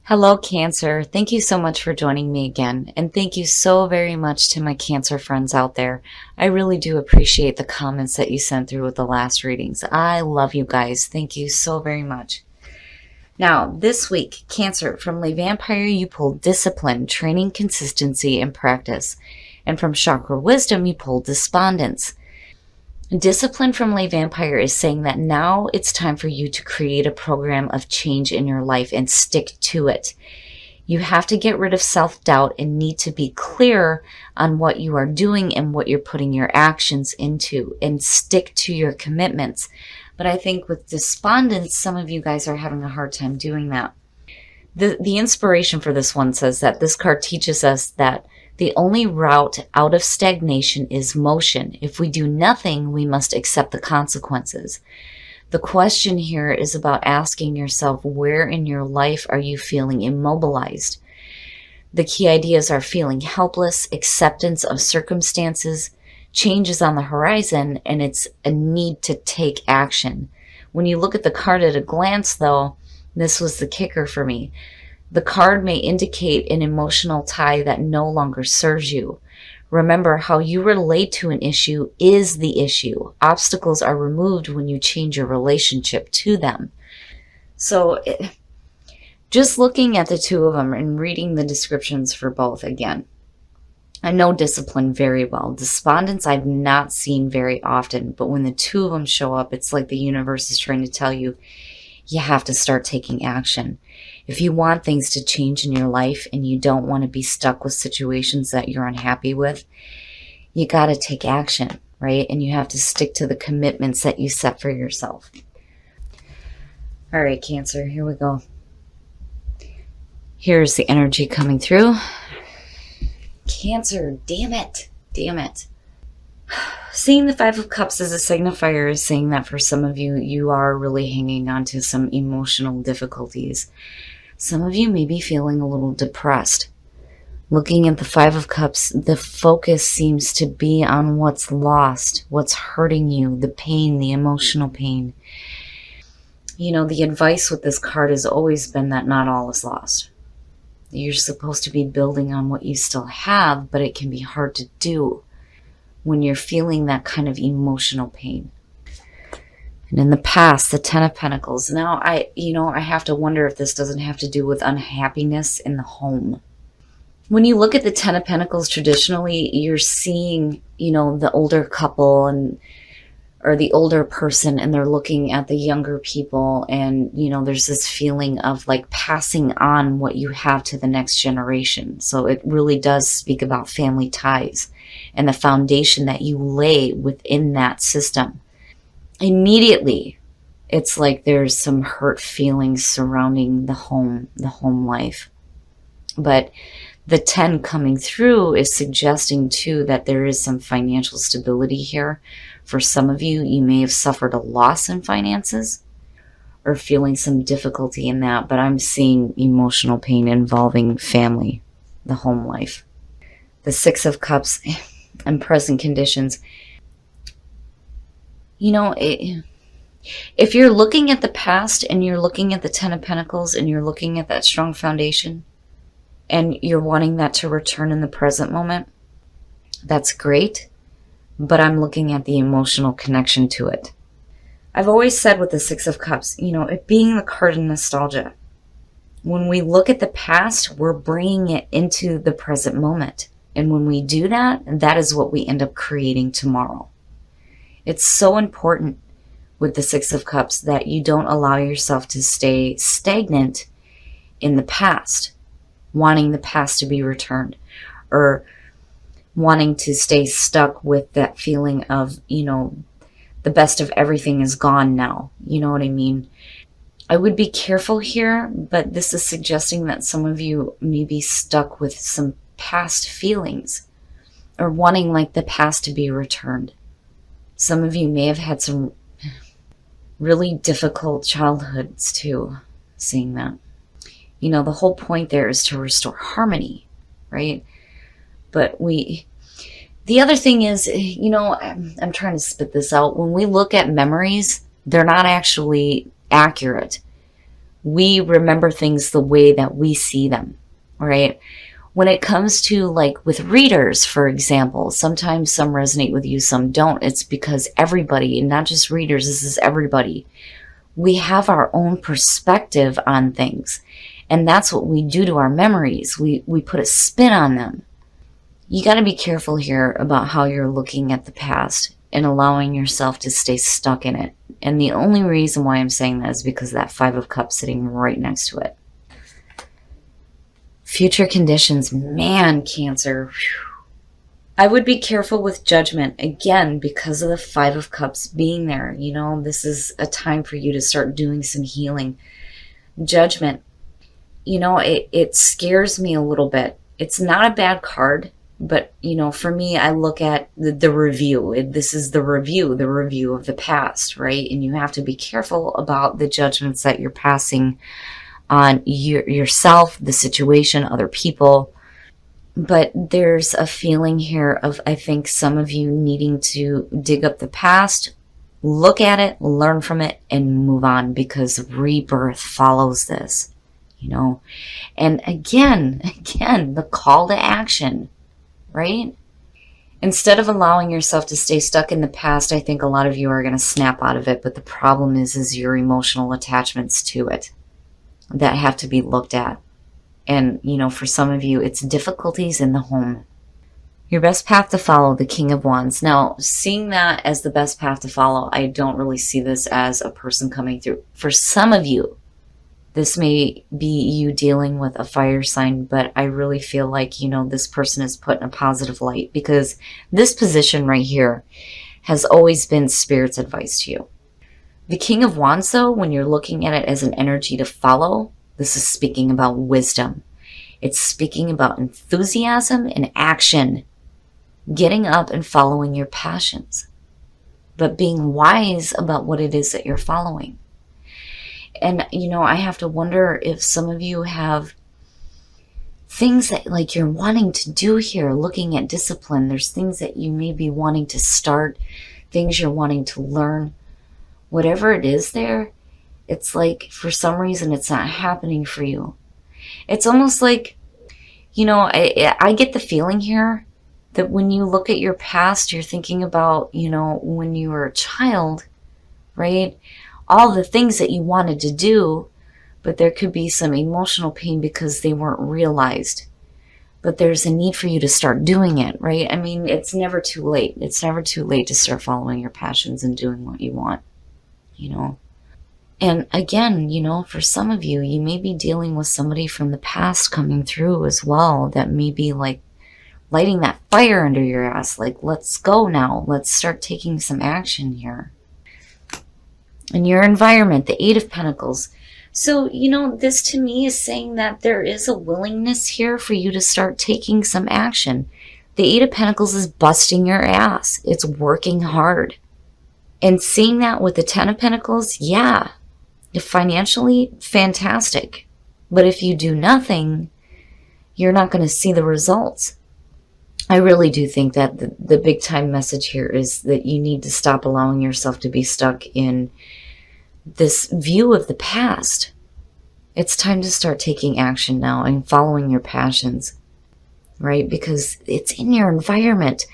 Hello, Cancer. Thank you so much for joining me again. And thank you so very much to my Cancer friends out there. I really do appreciate the comments that you sent through with the last readings. I love you guys. Thank you so very much. Now, this week, Cancer, from Le Vampire, you pulled discipline, training, consistency, and practice. And from Chakra Wisdom, you pulled despondence. Discipline from Le Vampire is saying that now it's time for you to create a program of change in your life and stick to it. You have to get rid of self-doubt and need to be clear on what you are doing and what you're putting your actions into and stick to your commitments. But I think with despondence, some of you guys are having a hard time doing that. The inspiration for this one says that this card teaches us that the only route out of stagnation is motion. If we do nothing, we must accept the consequences. The question here is about asking yourself, where in your life are you feeling immobilized? The key ideas are feeling helpless, acceptance of circumstances, changes on the horizon, and it's a need to take action. When you look at the card at a glance, though, this was the kicker for me. The card may indicate an emotional tie that no longer serves you. Remember, how you relate to an issue is the issue. Obstacles are removed when you change your relationship to them. So just looking at the two of them and reading the descriptions for both again, I know discipline very well. Despondence I've not seen very often, but when the two of them show up, it's like the universe is trying to tell you, you have to start taking action. If you want things to change in your life and you don't want to be stuck with situations that you're unhappy with, you got to take action, right? And you have to stick to the commitments that you set for yourself. All right, Cancer, here we go. Here's the energy coming through. Cancer, damn it. Damn it. Seeing the Five of Cups as a signifier is saying that for some of you, you are really hanging on to some emotional difficulties. Some of you may be feeling a little depressed. Looking at the Five of Cups, the focus seems to be on what's lost, what's hurting you, the pain, the emotional pain. You know, the advice with this card has always been that not all is lost. You're supposed to be building on what you still have, but it can be hard to do when you're feeling that kind of emotional pain. And in the past, the Ten of Pentacles. Now, I have to wonder if this doesn't have to do with unhappiness in the home. When you look at the Ten of Pentacles, traditionally, you're seeing, the older couple or the older person, and they're looking at the younger people, and, there's this feeling of like passing on what you have to the next generation. So it really does speak about family ties and the foundation that you lay within that system. Immediately, it's like there's some hurt feelings surrounding the home life. But the 10 coming through is suggesting too that there is some financial stability here. For some of you, you may have suffered a loss in finances or feeling some difficulty in that, but I'm seeing emotional pain involving family, the home life. The Six of Cups and present conditions. If you're looking at the past and you're looking at the Ten of Pentacles and you're looking at that strong foundation and you're wanting that to return in the present moment, that's great. But I'm looking at the emotional connection to it. I've always said with the Six of Cups, it being the card of nostalgia. When we look at the past, we're bringing it into the present moment. And when we do that, that is what we end up creating tomorrow. It's so important with the Six of Cups that you don't allow yourself to stay stagnant in the past, wanting the past to be returned, or wanting to stay stuck with that feeling of, the best of everything is gone now. You know what I mean? I would be careful here, but this is suggesting that some of you may be stuck with some past feelings or wanting like the past to be returned. Some of you may have had some really difficult childhoods too, seeing that. The whole point there is to restore harmony, right? But the other thing is, I'm trying to spit this out. When we look at memories, they're not actually accurate. We remember things the way that we see them, right? When it comes to like with readers, for example, sometimes some resonate with you, some don't. It's because everybody, and not just readers, this is everybody. We have our own perspective on things. And that's what we do to our memories. We put a spin on them. You got to be careful here about how you're looking at the past and allowing yourself to stay stuck in it. And the only reason why I'm saying that is because of that Five of Cups sitting right next to it. Future conditions, man, Cancer. Whew. I would be careful with judgment, again, because of the Five of Cups being there. You know, this is a time for you to start doing some healing. Judgment, you know, it scares me a little bit. It's not a bad card, but, you know, for me, I look at the review. This is the review of the past, right? And you have to be careful about the judgments that you're passing on yourself, the situation, other people. But there's a feeling here of, I think, some of you needing to dig up the past, look at it, learn from it, and move on, because rebirth follows this, you know. And again, the call to action, right? Instead of allowing yourself to stay stuck in the past, I think a lot of you are going to snap out of it. But the problem is your emotional attachments to it that have to be looked at. And, you know, for some of you, it's difficulties in the home. Your best path to follow, the King of Wands. Now, seeing that as the best path to follow, I don't really see this as a person coming through. For some of you, this may be you dealing with a fire sign, but I really feel like, you know, this person is put in a positive light, because this position right here has always been Spirit's advice to you. The King of Wands, though, when you're looking at it as an energy to follow, this is speaking about wisdom. It's speaking about enthusiasm and action, getting up and following your passions, but being wise about what it is that you're following. And, you know, I have to wonder if some of you have things that like you're wanting to do here, looking at discipline. There's things that you may be wanting to start, things you're wanting to learn. Whatever it is there, it's like for some reason it's not happening for you. It's almost like, you know, I get the feeling here that when you look at your past, you're thinking about, you know, when you were a child, right? All the things that you wanted to do, but there could be some emotional pain because they weren't realized. But there's a need for you to start doing it, right? I mean, it's never too late. It's never too late to start following your passions and doing what you want, you know? And again, you know, for some of you, you may be dealing with somebody from the past coming through as well that may be like lighting that fire under your ass. Like, let's go now. Let's start taking some action here. And your environment, the Eight of Pentacles. So, you know, this to me is saying that there is a willingness here for you to start taking some action. The Eight of Pentacles is busting your ass. It's working hard. And seeing that with the Ten of Pentacles, yeah, financially, fantastic. But if you do nothing, you're not going to see the results. I really do think that the big time message here is that you need to stop allowing yourself to be stuck in this view of the past. It's time to start taking action now and following your passions, right? Because it's in your environment.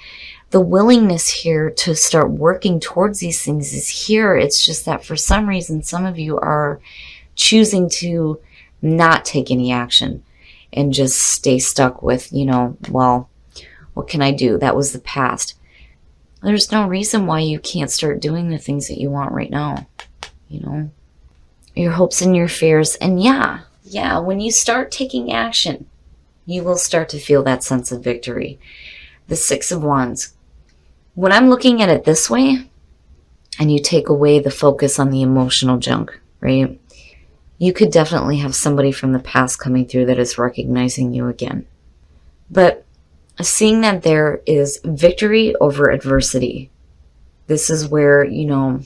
The willingness here to start working towards these things is here. It's just that for some reason, some of you are choosing to not take any action and just stay stuck with, you know, well, what can I do? That was the past. There's no reason why you can't start doing the things that you want right now, you know, your hopes and your fears. And yeah, when you start taking action, you will start to feel that sense of victory. The Six of Wands. When I'm looking at it this way, and you take away the focus on the emotional junk, right? You could definitely have somebody from the past coming through that is recognizing you again. But seeing that there is victory over adversity, this is where, you know,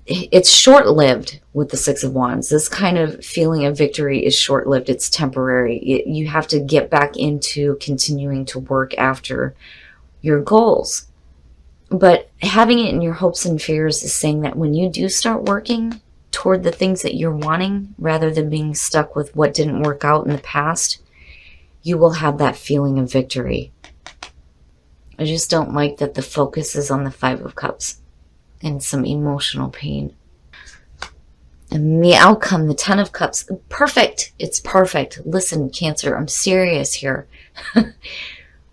it's short-lived with the Six of Wands. This kind of feeling of victory is short-lived. It's temporary. You have to get back into continuing to work after your goals. But having it in your hopes and fears is saying that when you do start working, toward the things that you're wanting rather than being stuck with what didn't work out in the past, you will have that feeling of victory. I just don't like that the focus is on the Five of Cups and some emotional pain. And the outcome, the Ten of Cups, perfect. It's perfect. Listen, Cancer, I'm serious here.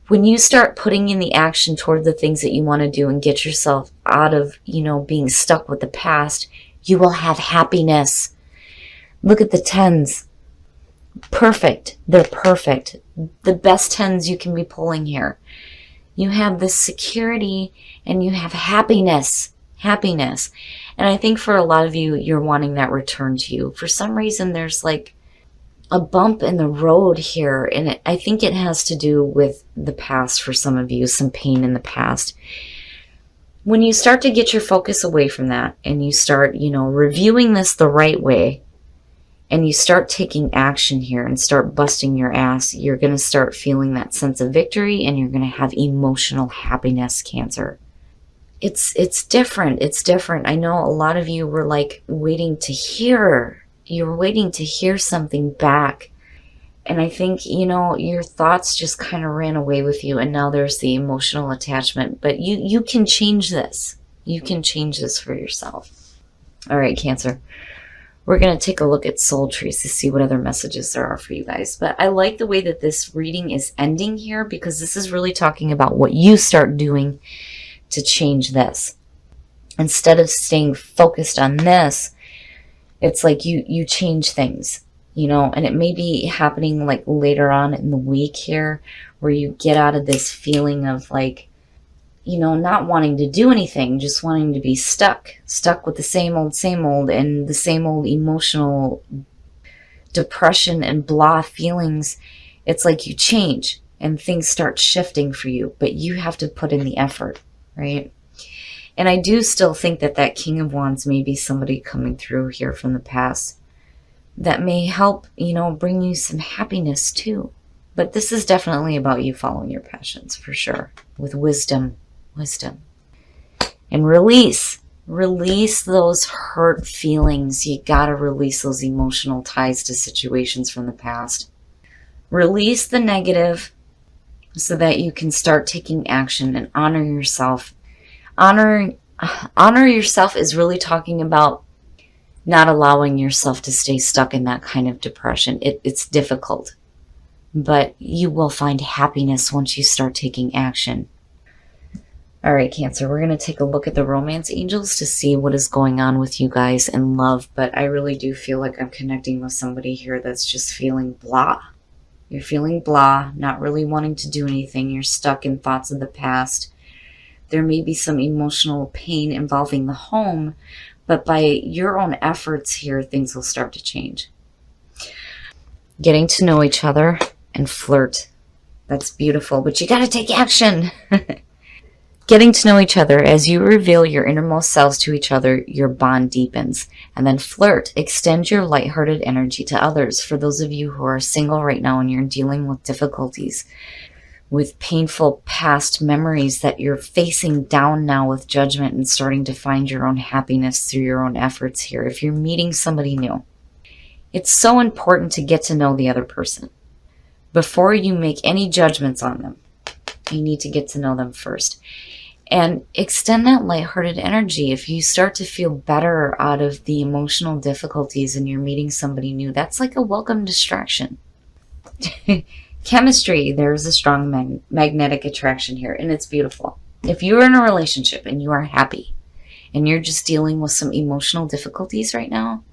When you start putting in the action toward the things that you want to do and get yourself out of, being stuck with the past, you will have happiness. Look at the tens. Perfect. They're perfect. The best tens you can be pulling here. You have this security and you have happiness. Happiness. And I think for a lot of you, you're wanting that return to you. For some reason, there's like a bump in the road here. And I think it has to do with the past for some of you, some pain in the past. When you start to get your focus away from that and you start, reviewing this the right way, and you start taking action here and start busting your ass, you're going to start feeling that sense of victory and you're going to have emotional happiness, Cancer. It's different. It's different. I know a lot of you were like waiting to hear. You were waiting to hear something back. And I think, your thoughts just kind of ran away with you. And now there's the emotional attachment. But you can change this. You can change this for yourself. All right, Cancer. We're going to take a look at soul trees to see what other messages there are for you guys. But I like the way that this reading is ending here because this is really talking about what you start doing to change this. Instead of staying focused on this, it's like you change things, and it may be happening like later on in the week here where you get out of this feeling of like, not wanting to do anything, just wanting to be stuck with the same old, and the same old emotional depression and blah feelings. It's like you change and things start shifting for you, but you have to put in the effort, right? And I do still think that King of Wands may be somebody coming through here from the past that may help, bring you some happiness too. But this is definitely about you following your passions for sure, with wisdom. And release those hurt feelings. You gotta release those emotional ties to situations from the past. Release the negative so that you can start taking action and honor yourself. Honor yourself is really talking about not allowing yourself to stay stuck in that kind of depression. It's difficult, but you will find happiness once you start taking action. All right, Cancer, we're going to take a look at the romance angels to see what is going on with you guys in love. But I really do feel like I'm connecting with somebody here that's just feeling blah. You're feeling blah, not really wanting to do anything. You're stuck in thoughts of the past. There may be some emotional pain involving the home, but by your own efforts here, things will start to change. Getting to know each other and flirt. That's beautiful, but you got to take action. Getting to know each other. As you reveal your innermost selves to each other, your bond deepens. And then flirt. Extend your lighthearted energy to others. For those of you who are single right now and you're dealing with difficulties, with painful past memories that you're facing down now with judgment and starting to find your own happiness through your own efforts here. If you're meeting somebody new, it's so important to get to know the other person. Before you make any judgments on them, you need to get to know them first. And extend that lighthearted energy. If you start to feel better out of the emotional difficulties and you're meeting somebody new, that's like a welcome distraction. Chemistry, there's a strong magnetic attraction here, and it's beautiful. If you're in a relationship and you are happy and you're just dealing with some emotional difficulties right now,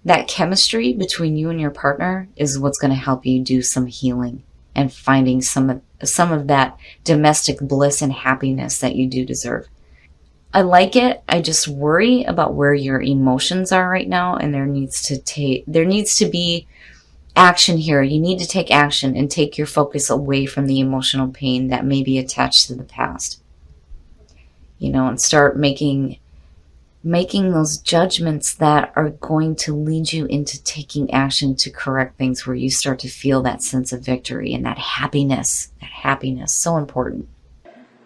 that chemistry between you and your partner is what's going to help you do some healing and finding some of that domestic bliss and happiness that you do deserve. I like it. I just worry about where your emotions are right now, and there needs to be action here. You need to take action and take your focus away from the emotional pain that may be attached to the past. And start making those judgments that are going to lead you into taking action to correct things, where you start to feel that sense of victory and that happiness, so important.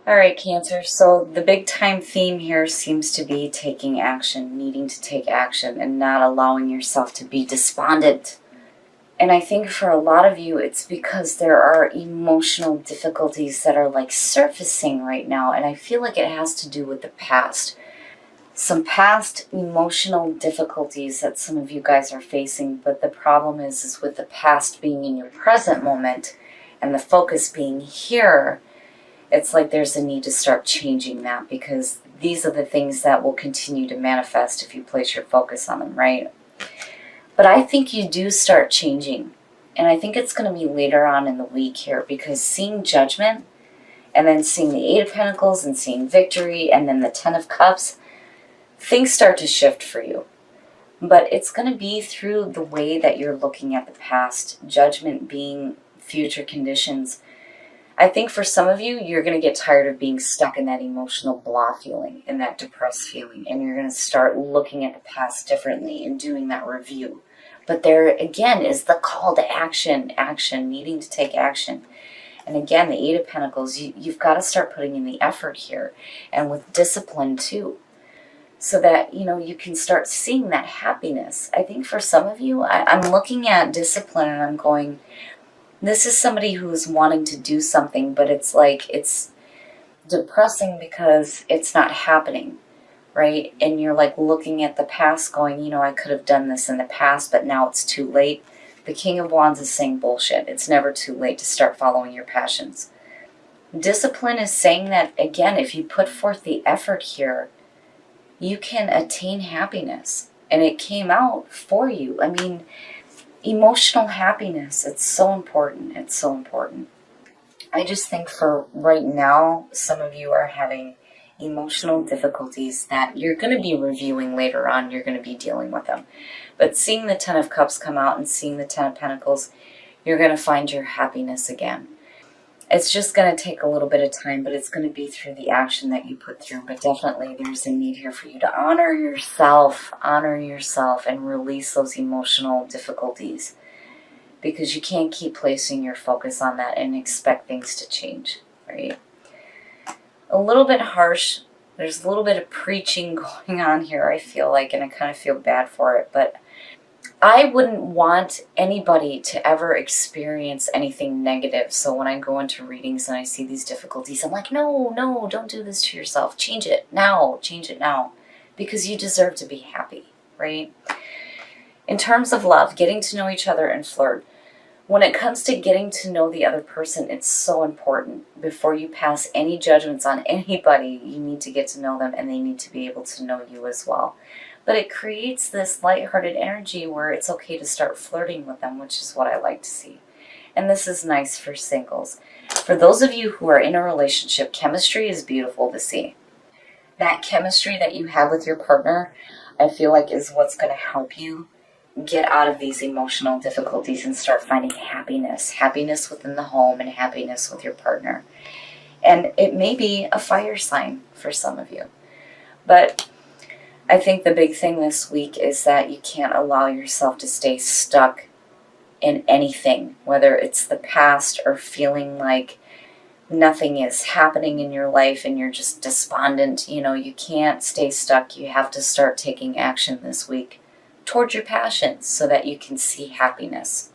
All right, Cancer. So the big time theme here seems to be taking action, needing to take action, and not allowing yourself to be despondent. And I think for a lot of you, it's because there are emotional difficulties that are like surfacing right now. And I feel like it has to do with the past. Some past emotional difficulties that some of you guys are facing. But the problem is with the past being in your present moment and the focus being here, it's like there's a need to start changing that, because these are the things that will continue to manifest if you place your focus on them, right? But I think you do start changing. And I think it's going to be later on in the week here, because seeing Judgment and then seeing the Eight of Pentacles and seeing Victory and then the Ten of Cups, things start to shift for you. But it's going to be through the way that you're looking at the past, Judgment being future conditions. I think for some of you, you're going to get tired of being stuck in that emotional blah feeling and that depressed feeling. And you're going to start looking at the past differently and doing that review. But there, again, is the call to action, needing to take action. And again, the Eight of Pentacles, you've got to start putting in the effort here. And with discipline, too. So that, you can start seeing that happiness. I think for some of you, I'm looking at discipline and I'm going, this is somebody who's wanting to do something, but it's like, it's depressing because it's not happening, right? And you're like looking at the past going, I could have done this in the past, but now it's too late. The King of Wands is saying bullshit. It's never too late to start following your passions. Discipline is saying that, again, if you put forth the effort here, you can attain happiness. And it came out for you. I mean, emotional happiness, it's so important. It's so important. I just think for right now, some of you are having emotional difficulties that you're going to be reviewing later on. You're going to be dealing with them. But seeing the Ten of Cups come out and seeing the Ten of Pentacles, you're going to find your happiness again. It's just going to take a little bit of time, but it's going to be through the action that you put through. But definitely there's a need here for you to honor yourself, and release those emotional difficulties. Because you can't keep placing your focus on that and expect things to change, right? A little bit harsh. There's a little bit of preaching going on here, I feel like, and I kind of feel bad for it. But I wouldn't want anybody to ever experience anything negative. So when I go into readings and I see these difficulties, I'm like, no, don't do this to yourself. Change it now. Because you deserve to be happy, right? In terms of love, getting to know each other and flirt. When it comes to getting to know the other person, it's so important. Before you pass any judgments on anybody, you need to get to know them and they need to be able to know you as well. But it creates this lighthearted energy where it's okay to start flirting with them, which is what I like to see. And this is nice for singles. For those of you who are in a relationship, chemistry is beautiful to see. That chemistry that you have with your partner, I feel like is what's going to help you get out of these emotional difficulties and start finding happiness. Happiness within the home and happiness with your partner. And it may be a fire sign for some of you. But I think the big thing this week is that you can't allow yourself to stay stuck in anything, whether it's the past or feeling like nothing is happening in your life and you're just despondent. You can't stay stuck. You have to start taking action this week towards your passions so that you can see happiness.